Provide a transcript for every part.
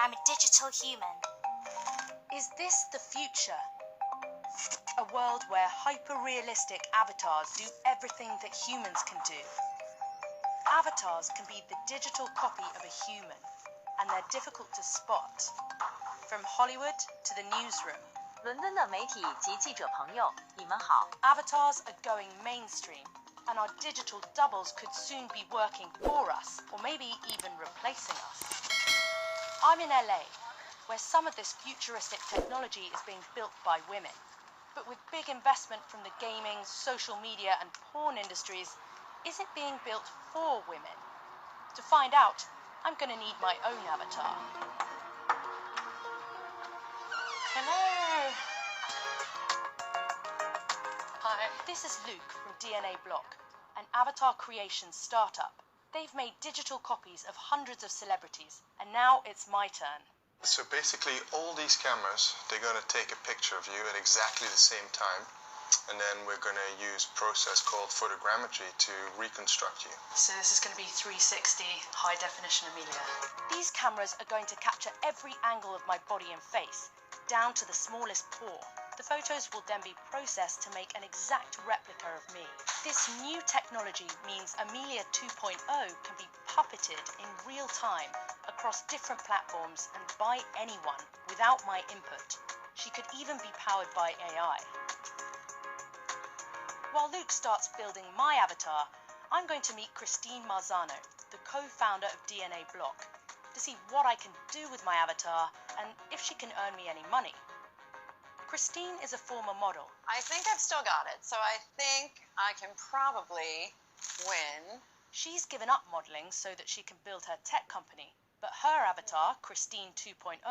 I'm a digital human. Is this the future? A world where hyper-realistic avatars do everything that humans can do. Avatars can be the digital copy of a human, and they're difficult to spot. From Hollywood to the newsroom, 伦敦的媒体及记者朋友，你们好。 avatars are going mainstream, and our digital doubles could soon be working for us, or maybe even replacing us. I'm in LA, where some of this futuristic technology is being built by women. But with big investment from the gaming, social media, and porn industries, is it being built for women? To find out, I'm going to need my own avatar. Hello. Hi. This is Luke from DNA Block, an avatar creation startup. They've made digital copies of hundreds of celebrities, and now it's my turn. So basically, all these cameras, they're going to take a picture of you at exactly the same time, and then we're going to use a process called photogrammetry to reconstruct you. So this is going to be 360 high definition, Amelia. These cameras are going to capture every angle of my body and face, down to the smallest pore. The photos will then be processed to make an exact replica of me. This new technology means Amelia 2.0 can be puppeted in real time across different platforms and by anyone without my input. She could even be powered by AI. While Luke starts building my avatar, I'm going to meet Christine Marzano, the co-founder of DNA Block, to see what I can do with my avatar and if she can earn me any money. Christine is a former model. I think I've still got it, so I think I can probably win. She's given up modeling so that she can build her tech company, but her avatar, Christine 2.0,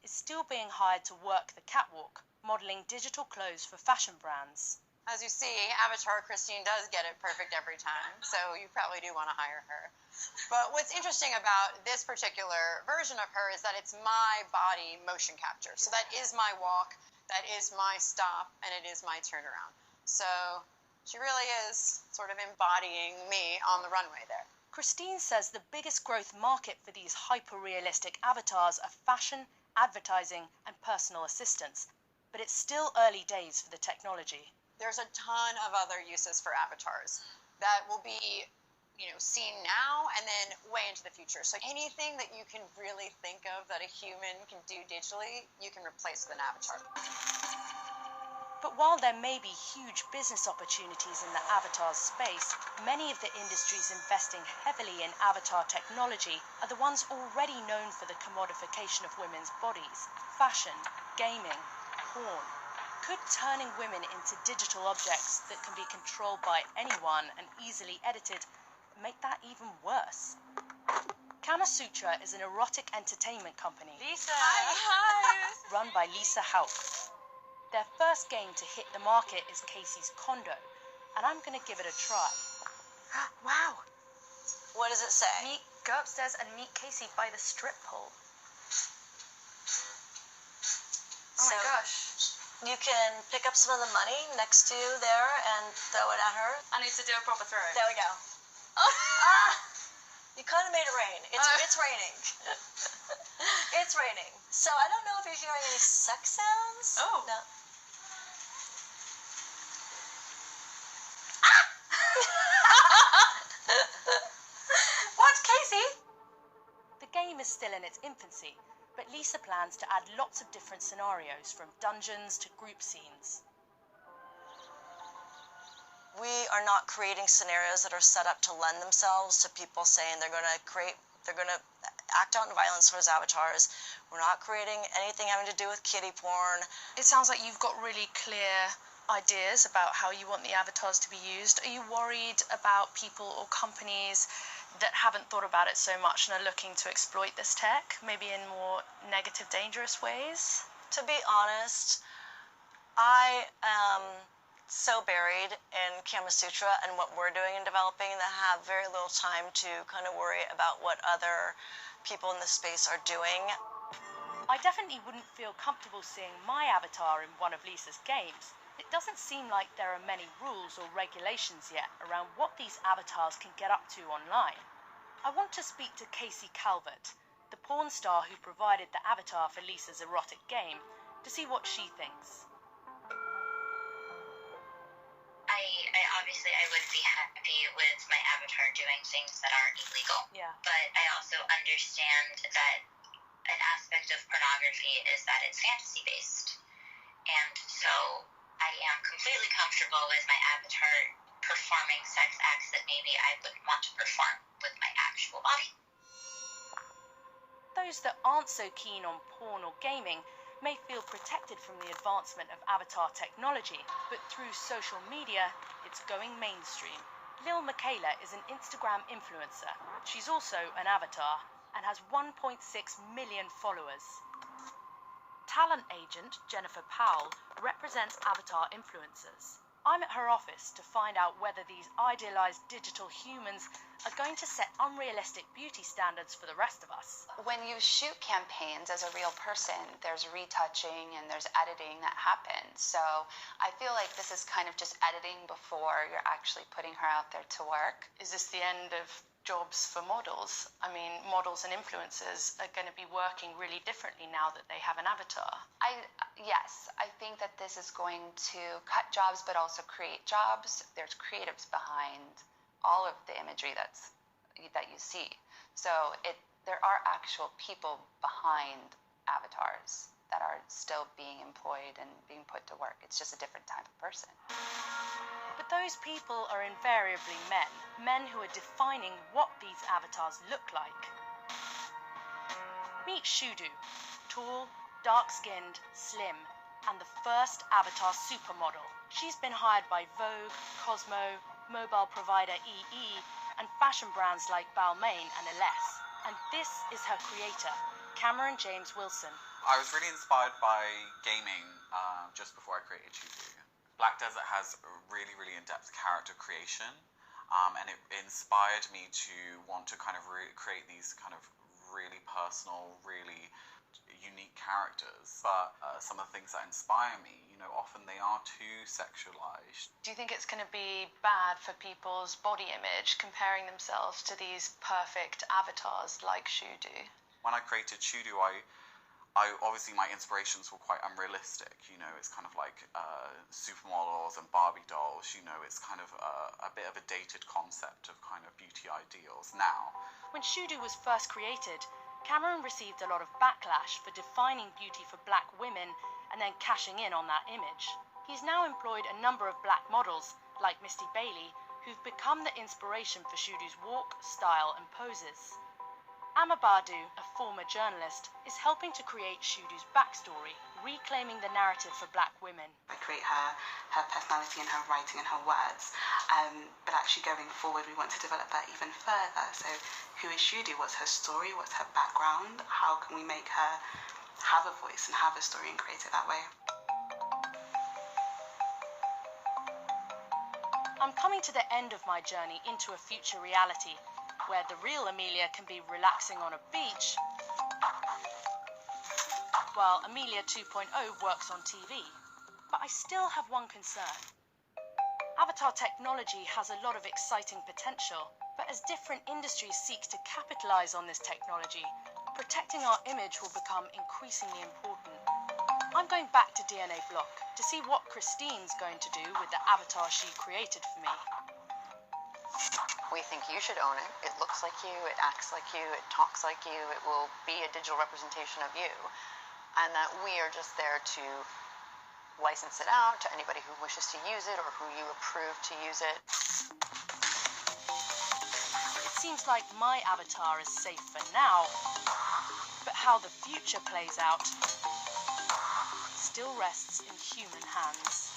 is still being hired to work the catwalk, modeling digital clothes for fashion brands. As you see, Avatar Christine does get it perfect every time, so you probably do want to hire her. But what's interesting about this particular version of her is that it's my body motion capture. So that is my walk, that is my stop, and it is my turnaround. So she really is sort of embodying me on the runway there. Christine says the biggest growth market for these hyper-realistic avatars are fashion, advertising, and personal assistance. But it's still early days for the technology. There's a ton of other uses for avatars that will be, seen now and then way into the future. So anything that you can really think of that a human can do digitally, you can replace with an avatar. But while there may be huge business opportunities in the avatar space, many of the industries investing heavily in avatar technology are the ones already known for the commodification of women's bodies: fashion, gaming, porn. Could turning women into digital objects that can be controlled by anyone and easily edited make that even worse? Kama Sutra is an erotic entertainment company. Lisa! Hi! Run by Lisa Hauck. Their first game to hit the market is Casey's Condo, and I'm going to give it a try. Wow! What does it say? Go upstairs and meet Casey by the strip pole. Oh my gosh. You can pick up some of the money next to you there and throw it at her. I need to do a proper throw. There we go. You kind of made it rain. It's raining. It's raining. So I don't know if you're hearing any sex sounds. Oh. No. What, Casey? The game is still in its infancy, but Lisa plans to add lots of different scenarios, from dungeons to group scenes. We are not creating scenarios that are set up to lend themselves to people saying they're going to act out in violence towards avatars. We're not creating anything having to do with kiddie porn. It sounds like you've got really clear ideas about how you want the avatars to be used. Are you worried about people or companies that haven't thought about it so much and are looking to exploit this tech, maybe in more negative, dangerous ways? To be honest, I am so buried in Kama Sutra and what we're doing and developing that I have very little time to kind of worry about what other people in the space are doing. I definitely wouldn't feel comfortable seeing my avatar in one of Lisa's games. It doesn't seem like there are many rules or regulations yet around what these avatars can get up to online. I want to speak to Casey Calvert, the porn star who provided the avatar for Lisa's erotic game, to see what she thinks. I wouldn't be happy with my avatar doing things that are illegal. Yeah. But I also understand that an aspect of pornography is that it's fantasy based. And so I am completely comfortable with my avatar performing sex acts that maybe I wouldn't want to perform with my actual body. Those that aren't so keen on porn or gaming may feel protected from the advancement of avatar technology, but through social media, it's going mainstream. Lil Michaela is an Instagram influencer. She's also an avatar and has 1.6 million followers. Talent agent Jennifer Powell represents avatar influencers. I'm at her office to find out whether these idealized digital humans are going to set unrealistic beauty standards for the rest of us. When you shoot campaigns as a real person, there's retouching and there's editing that happens. So I feel like this is kind of just editing before you're actually putting her out there to work. Is this the end of jobs for models? I mean, models and influencers are going to be working really differently now that they have an avatar. Yes, I think that this is going to cut jobs but also create jobs. There's creatives behind all of the imagery that you see. So there are actual people behind avatars that are still being employed and being put to work. It's just a different type of person. But those people are invariably men who are defining what these avatars look like. Meet Shudu, tall, dark-skinned, slim, and the first avatar supermodel. She's been hired by Vogue, Cosmo, mobile provider EE, and fashion brands like Balmain and Ellesse. And this is her creator, Cameron James Wilson. I was really inspired by gaming just before I created Shudu. Black Desert has really in-depth character creation, and it inspired me to want to kind of create these kind of really personal, really unique characters. But some of the things that inspire me, often they are too sexualized. Do you think it's going to be bad for people's body image comparing themselves to these perfect avatars like Shudu? When I created Shudu, I obviously my inspirations were quite unrealistic. It's kind of like supermodels and Barbie dolls. It's kind of a bit of a dated concept of kind of beauty ideals now. When Shudu was first created, Cameron received a lot of backlash for defining beauty for black women and then cashing in on that image. He's now employed a number of black models, like Misty Bailey, who've become the inspiration for Shudu's walk, style and poses. Amma Badu, a former journalist, is helping to create Shudu's backstory, reclaiming the narrative for black women. I create her personality and her writing and her words, but actually going forward we want to develop that even further. So who is Shudu? What's her story? What's her background? How can we make her have a voice and have a story and create it that way? I'm coming to the end of my journey into a future reality, where the real Amelia can be relaxing on a beach, while Amelia 2.0 works on TV. But I still have one concern. Avatar technology has a lot of exciting potential, but as different industries seek to capitalize on this technology, protecting our image will become increasingly important. I'm going back to DNA Block to see what Christine's going to do with the avatar she created for me. We think you should own it. It looks like you, it acts like you, it talks like you, it will be a digital representation of you. And that we are just there to license it out to anybody who wishes to use it or who you approve to use it. It seems like my avatar is safe for now, but how the future plays out still rests in human hands.